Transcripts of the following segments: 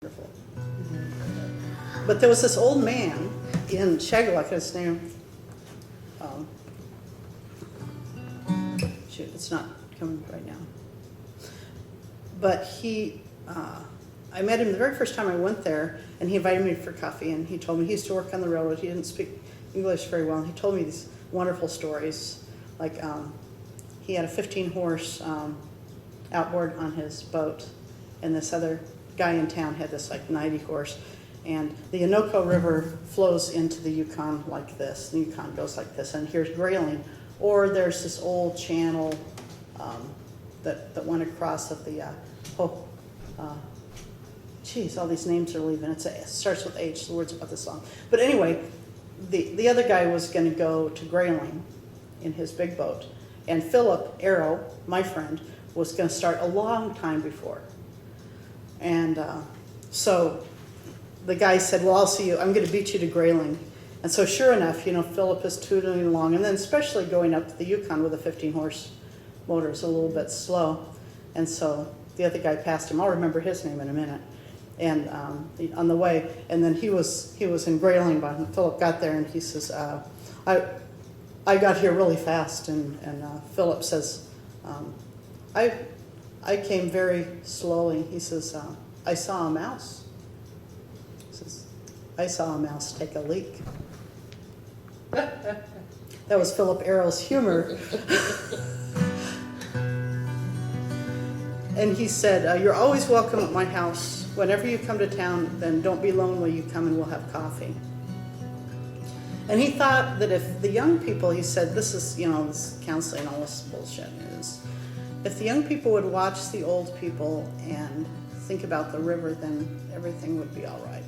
wonderful. But there was this old man in Shageluk, his name, shoot, it's not coming right now. But I met him the very first time I went there, and he invited me for coffee, and he told me he used to work on the railroad. He didn't speak English very well, and he told me these wonderful stories. Like he had a 15-horse outboard on his boat, and this other guy in town had this like 90-horse. And the Holikachuk River flows into the Yukon like this. The Yukon goes like this, and here's Grayling. Or there's this old channel that went across of the, all these names are leaving. It starts with H, the words about this song. But anyway, the other guy was going to go to Grayling in his big boat. And Phillip, Arrow, my friend, was going to start a long time before. And so the guy said, well, I'll see you. I'm going to beat you to Grayling. And so sure enough, Phillip is tootling along. And then especially going up the Yukon with a 15-horse motor is a little bit slow. And so the other guy passed him. I'll remember his name in a minute. And on the way, and then he was in Grayling, but Phillip got there, and he says, I got here really fast. And Phillip says, I came very slowly. He says, I saw a mouse. He says, I saw a mouse take a leak. That was Philip Arrow's humor. And he said, you're always welcome at my house. Whenever you come to town, then don't be lonely. You come and we'll have coffee. And he thought that if the young people, he said, this is, this counseling, all this bullshit is, if the young people would watch the old people and think about the river, then everything would be all right.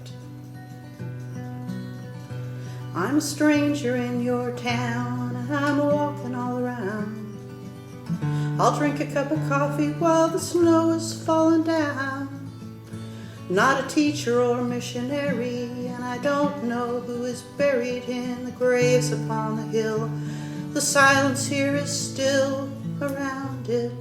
I'm a stranger in your town, and I'm walking all around. I'll drink a cup of coffee while the snow is falling down. Not a teacher or missionary, and I don't know who is buried in the graves upon the hill. The silence here is still around it.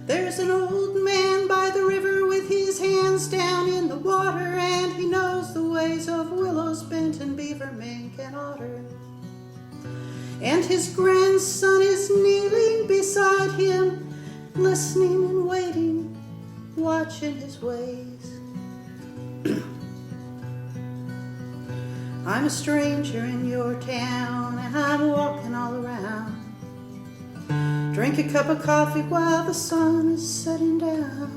There's an old man by the river with his hands down in the water, and he knows the ways of willows bent and beaver, mink, and otter. And his grandson is kneeling beside him, listening and waiting, watching his ways. I'm a stranger in your town, and I'm walking all around. Drink a cup of coffee while the sun is setting down.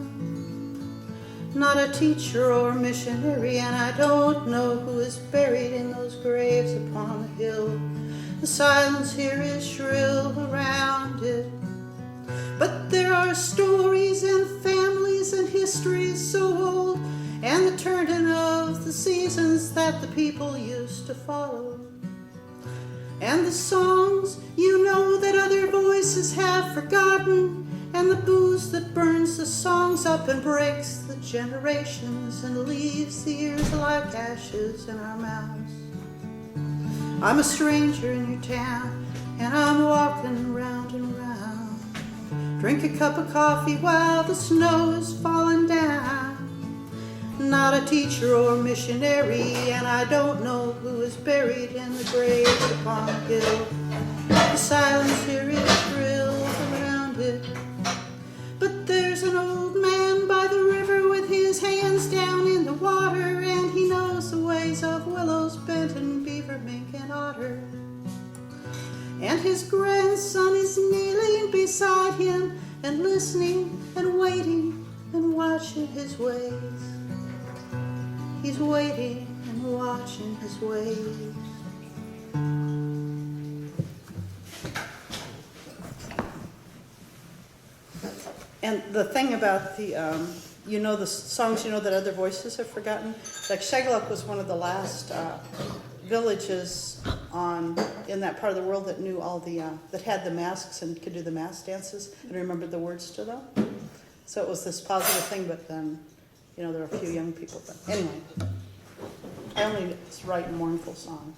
Not a teacher or missionary, and I don't know who is buried in those graves upon the hill. The silence here is shrill around it. But there are stories and families and histories so old, and the turning of the seasons that the people used to follow. And the songs that other voices have forgotten, and the booze that burns the songs up and breaks the generations and leaves the years like ashes in our mouths. I'm a stranger in your town, and I'm walking round and round. Drink a cup of coffee while the snow is falling down. Not a teacher or missionary, and I don't know who is buried in the graves upon the hill. The silence here is shrill around it. But there's an old man by the river with his hands down in the water, and he knows the ways of willows bent and beaver, mink, and otter. And his grandson is kneeling beside him and listening and waiting and watching his ways. He's waiting and watching his ways. And the thing about the songs that other voices have forgotten, like Shageluk was one of the last villages in that part of the world that knew all the, that had the masks and could do the mask dances and remembered the words to them. So it was this positive thing, but then, there were a few young people. But anyway, I only write mournful songs.